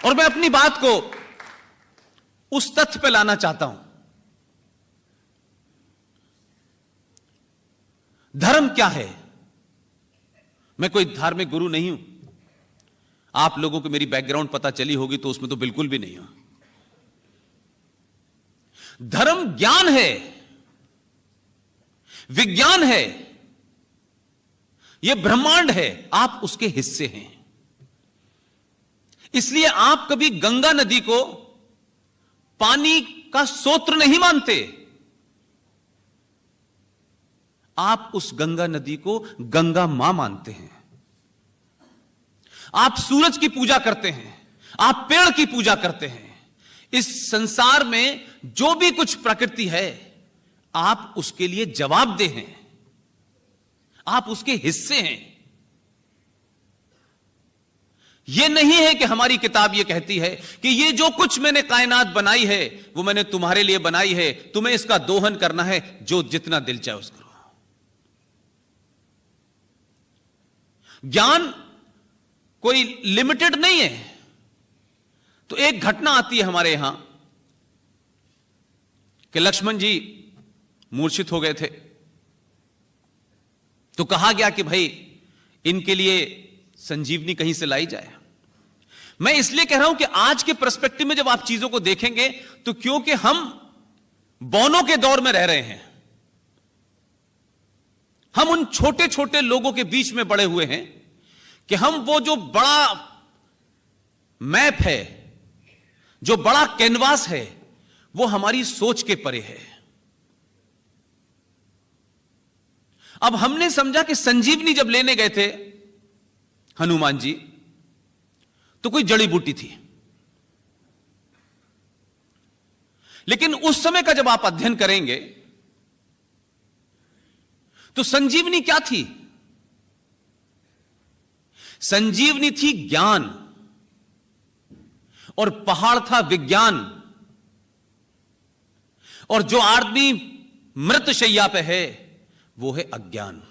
और मैं अपनी बात को उस तथ्य पे लाना चाहता हूं। धर्म क्या है? मैं कोई धार्मिक गुरु नहीं हूं। आप लोगों को मेरी बैकग्राउंड पता चली होगी तो उसमें तो बिल्कुल भी नहीं हूं। धर्म ज्ञान है, विज्ञान है, यह ब्रह्मांड है, आप उसके हिस्से हैं। इसलिए आप कभी गंगा नदी को पानी का स्रोत नहीं मानते, आप उस गंगा नदी को गंगा मां मानते हैं। आप सूरज की पूजा करते हैं, आप पेड़ की पूजा करते हैं। इस संसार में जो भी कुछ प्रकृति है, आप उसके लिए जवाबदेह हैं, आप उसके हिस्से हैं। यह नहीं है कि हमारी किताब यह कहती है कि ये जो कुछ मैंने कायनात बनाई है वो मैंने तुम्हारे लिए बनाई है, तुम्हें इसका दोहन करना है, जो जितना दिल चाहे उस करो। ज्ञान कोई लिमिटेड नहीं है। तो एक घटना आती है हमारे यहां कि लक्ष्मण जी मूर्छित हो गए थे, तो कहा गया कि भाई इनके लिए संजीवनी कहीं से लाई जाए। मैं इसलिए कह रहा हूं कि आज के पर्सपेक्टिव में जब आप चीजों को देखेंगे तो क्योंकि हम बौनों के दौर में रह रहे हैं, हम उन छोटे छोटे लोगों के बीच में बड़े हुए हैं कि हम वो जो बड़ा मैप है, जो बड़ा कैनवास है, वो हमारी सोच के परे है। अब हमने समझा कि संजीवनी जब लेने गए थे हनुमान जी तो कोई जड़ी बूटी थी, लेकिन उस समय का जब आप अध्ययन करेंगे तो संजीवनी क्या थी? संजीवनी थी ज्ञान, और पहाड़ था विज्ञान। और जो आदमी मृत शैया पे है वो है अज्ञान।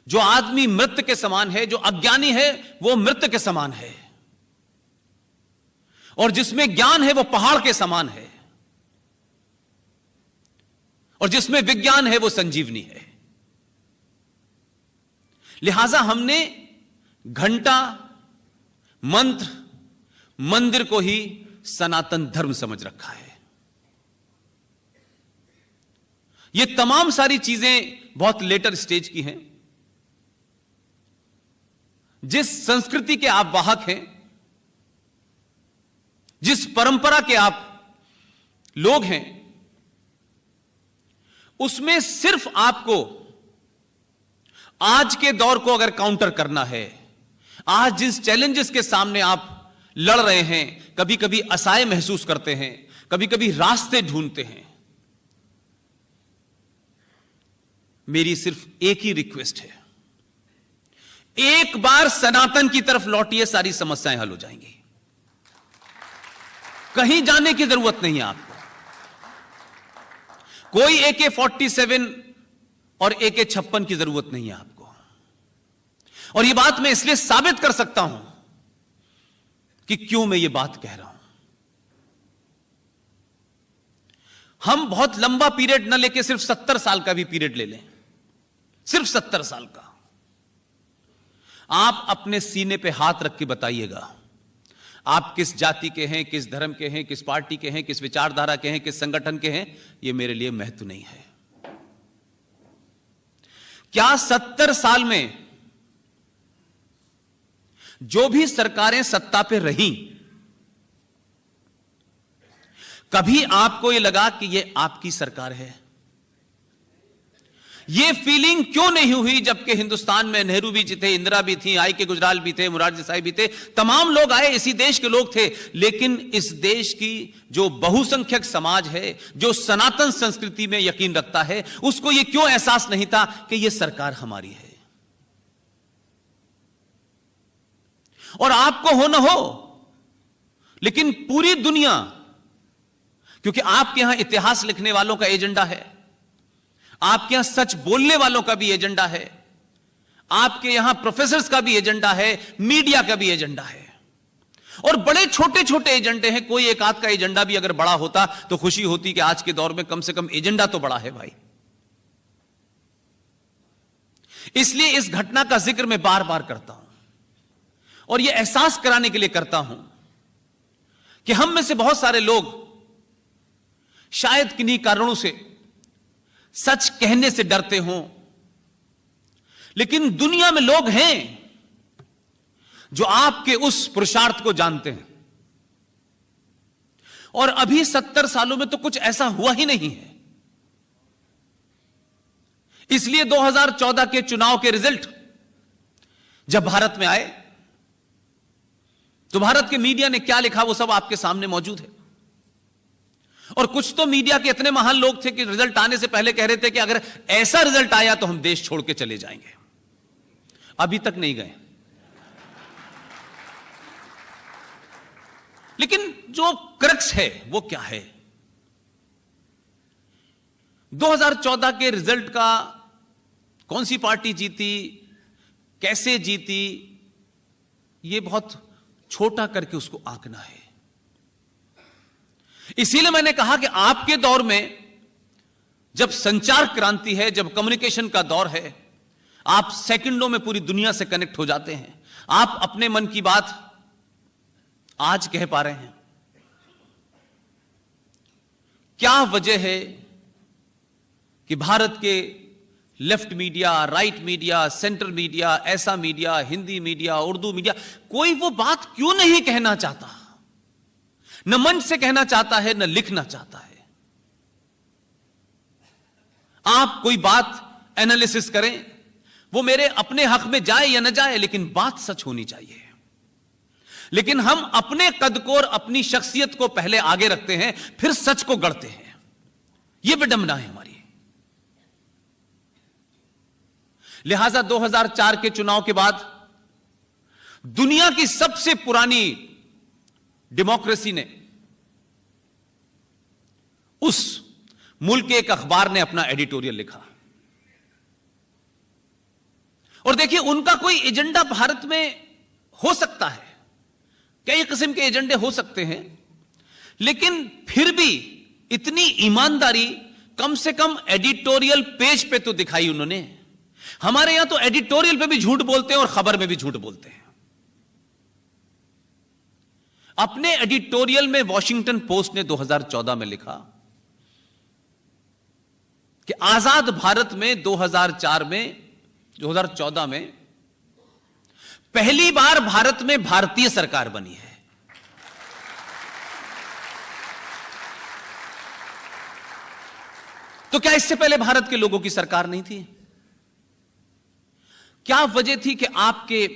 जो आदमी मृत के समान है, जो अज्ञानी है, वो मृत के समान है। और जिसमें ज्ञान है वो पहाड़ के समान है, और जिसमें विज्ञान है वो संजीवनी है। लिहाजा हमने घंटा, मंत्र, मंदिर को ही सनातन धर्म समझ रखा है। ये तमाम सारी चीजें बहुत लेटर स्टेज की हैं। जिस संस्कृति के आप वाहक हैं, जिस परंपरा के आप लोग हैं, उसमें सिर्फ आपको आज के दौर को अगर काउंटर करना है, आज जिस चैलेंजेस के सामने आप लड़ रहे हैं, कभी कभी असहाय महसूस करते हैं, कभी कभी रास्ते ढूंढते हैं, मेरी सिर्फ एक ही रिक्वेस्ट है, एक बार सनातन की तरफ लौटिए, सारी समस्याएं हल हो जाएंगी। कहीं जाने की जरूरत नहीं है आपको। कोई AK-47 और AK-56 की जरूरत नहीं है आपको। और यह बात मैं इसलिए साबित कर सकता हूं कि क्यों मैं यह बात कह रहा हूं। हम बहुत लंबा पीरियड न लेके सिर्फ 70 साल का भी पीरियड ले लें, सिर्फ 70 साल का। आप अपने सीने पे हाथ रख के बताइएगा, आप किस जाति के हैं, किस धर्म के हैं, किस पार्टी के हैं, किस विचारधारा के हैं, किस संगठन के हैं, यह मेरे लिए महत्व नहीं है। क्या 70 साल में जो भी सरकारें सत्ता पे रहीं, कभी आपको यह लगा कि यह आपकी सरकार है? यह फीलिंग क्यों नहीं हुई जबकि हिंदुस्तान में नेहरू भी थे, इंदिरा भी थी, I.K. गुजराल भी थे, मुरारजी देसाई भी थे, तमाम लोग आए, इसी देश के लोग थे। लेकिन इस देश की जो बहुसंख्यक समाज है, जो सनातन संस्कृति में यकीन रखता है, उसको यह क्यों एहसास नहीं था कि यह सरकार हमारी है? और आपको हो न हो, लेकिन पूरी दुनिया, क्योंकि आपके यहां इतिहास लिखने वालों का एजेंडा है, आपके यहां सच बोलने वालों का भी एजेंडा है, आपके यहां प्रोफेसर्स का भी एजेंडा है, मीडिया का भी एजेंडा है, और बड़े छोटे छोटे एजेंडे हैं। कोई एक आध का एजेंडा भी अगर बड़ा होता तो खुशी होती कि आज के दौर में कम से कम एजेंडा तो बड़ा है भाई। इसलिए इस घटना का जिक्र मैं बार बार करता हूं, और यह एहसास कराने के लिए करता हूं कि हम में से बहुत सारे लोग शायद किन्हीं कारणों से सच कहने से डरते हों, लेकिन दुनिया में लोग हैं जो आपके उस पुरुषार्थ को जानते हैं। और अभी 70 सालों में तो कुछ ऐसा हुआ ही नहीं है। इसलिए 2014 के चुनाव के रिजल्ट जब भारत में आए तो भारत के मीडिया ने क्या लिखा वो सब आपके सामने मौजूद है। और कुछ तो मीडिया के इतने महान लोग थे कि रिजल्ट आने से पहले कह रहे थे कि अगर ऐसा रिजल्ट आया तो हम देश छोड़ के चले जाएंगे। अभी तक नहीं गए। लेकिन जो क्रक्स है वो क्या है? 2014 के रिजल्ट का कौन सी पार्टी जीती, कैसे जीती, ये बहुत छोटा करके उसको आंकना है। इसीलिए मैंने कहा कि आपके दौर में जब संचार क्रांति है, जब कम्युनिकेशन का दौर है, आप सेकंडों में पूरी दुनिया से कनेक्ट हो जाते हैं। आप अपने मन की बात आज कह पा रहे हैं। क्या वजह है कि भारत के left media, right media, center media, ऐसा media, Hindi media, Urdu media, कोई वो बात क्यों नहीं कहना चाहता? न मंच से कहना चाहता है, न लिखना चाहता है। आप कोई बात एनालिसिस करें, वो मेरे अपने हक में जाए या न जाए, लेकिन बात सच होनी चाहिए। लेकिन हम अपने कद को और अपनी शख्सियत को पहले आगे रखते हैं, फिर सच को गढ़ते हैं। यह विडंबना है हमारी। लिहाजा 2004 के चुनाव के बाद दुनिया की सबसे पुरानी डेमोक्रेसी ने, उस मुल्क के एक अखबार ने अपना एडिटोरियल लिखा। और देखिए, उनका कोई एजेंडा भारत में हो सकता है, कई किस्म के एजेंडे हो सकते हैं, लेकिन फिर भी इतनी ईमानदारी कम से कम एडिटोरियल पेज पे तो दिखाई उन्होंने। हमारे यहां तो एडिटोरियल पे भी झूठ बोलते हैं और खबर में भी झूठ बोलते हैं। अपने एडिटोरियल में वॉशिंगटन पोस्ट ने 2014 में लिखा कि आजाद भारत में 2014 में पहली बार भारत में भारतीय सरकार बनी है। तो क्या इससे पहले भारत के लोगों की सरकार नहीं थी? क्या वजह थी कि आपके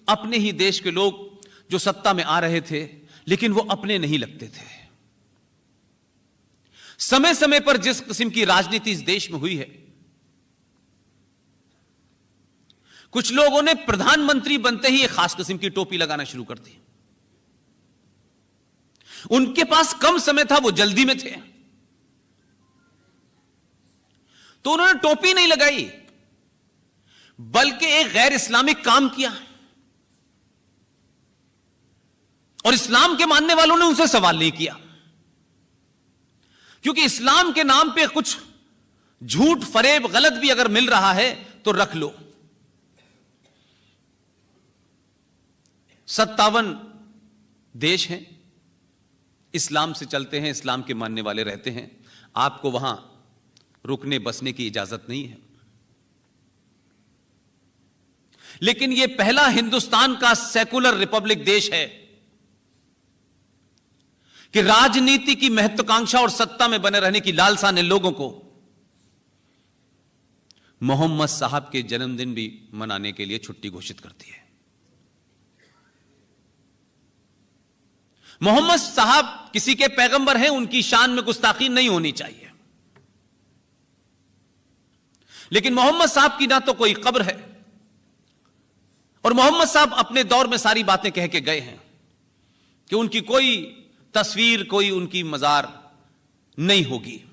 अपने ही देश के लोग जो सत्ता में आ रहे थे, लेकिन वो अपने नहीं लगते थे? समय समय पर जिस किस्म की राजनीति इस देश में हुई है, कुछ लोगों ने प्रधानमंत्री बनते ही एक खास किस्म की टोपी लगाना शुरू कर दी। उनके पास कम समय था, वो जल्दी में थे, तो उन्होंने टोपी नहीं लगाई, बल्कि एक गैर इस्लामिक काम किया। और इस्लाम के मानने वालों ने उनसे सवाल नहीं किया, क्योंकि इस्लाम के नाम पे कुछ झूठ, फरेब, गलत भी अगर मिल रहा है तो रख लो। 57 देश हैं, इस्लाम से चलते हैं, इस्लाम के मानने वाले रहते हैं। आपको वहां रुकने बसने की इजाजत नहीं है। लेकिन यह पहला हिंदुस्तान का सेकुलर रिपब्लिक देश है कि राजनीति की महत्वाकांक्षा और सत्ता में बने रहने की लालसा ने लोगों को मोहम्मद साहब के जन्मदिन भी मनाने के लिए छुट्टी घोषित कर दी है। मोहम्मद साहब किसी के पैगंबर हैं, उनकी शान में गुस्ताखी नहीं होनी चाहिए, लेकिन मोहम्मद साहब की ना तो कोई कब्र है, और मोहम्मद साहब अपने दौर में सारी बातें कह के गए हैं कि उनकी कोई तस्वीर, कोई उनकी मजार नहीं होगी,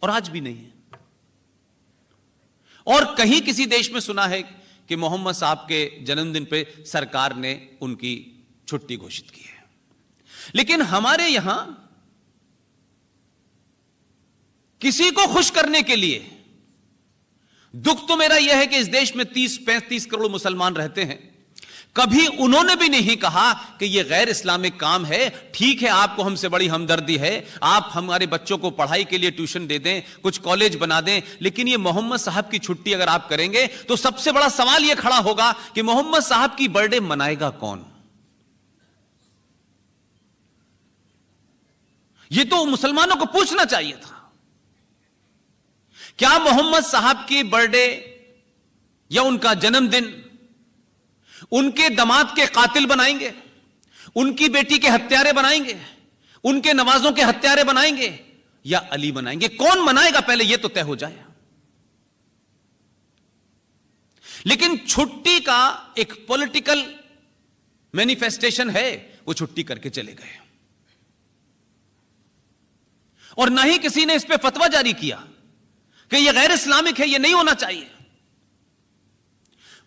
और आज भी नहीं है। और कहीं किसी देश में सुना है कि मोहम्मद साहब के जन्मदिन पे सरकार ने उनकी छुट्टी घोषित की है। लेकिन हमारे यहां किसी को खुश करने के लिए, दुख तो मेरा यह है कि इस देश में 30-35 करोड़ मुसलमान रहते हैं, कभी उन्होंने भी नहीं कहा कि यह गैर इस्लामिक काम है। ठीक है, आपको हमसे बड़ी हमदर्दी है, आप हमारे बच्चों को पढ़ाई के लिए ट्यूशन दे दें, कुछ कॉलेज बना दें, लेकिन यह मोहम्मद साहब की छुट्टी अगर आप करेंगे तो सबसे बड़ा सवाल यह खड़ा होगा कि मोहम्मद साहब की बर्थडे मनाएगा कौन? यह तो मुसलमानों को पूछना चाहिए था। क्या मोहम्मद साहब की बर्थडे या उनका जन्मदिन उनके दामाद के कातिल बनाएंगे, उनकी बेटी के हत्यारे बनाएंगे, उनके नवाजों के हत्यारे बनाएंगे, या अली बनाएंगे? कौन मनाएगा पहले यह तो तय हो जाए। लेकिन छुट्टी का एक पॉलिटिकल मैनिफेस्टेशन है, वो छुट्टी करके चले गए और ना ही किसी ने इस पे फतवा जारी किया कि यह गैर इस्लामिक है, यह नहीं होना चाहिए।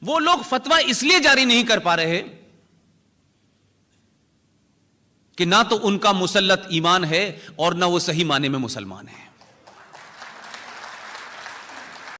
वो लोग फतवा इसलिए जारी नहीं कर पा रहे कि ना तो उनका मुसल्लत ईमान है और ना वो सही माने में मुसलमान है।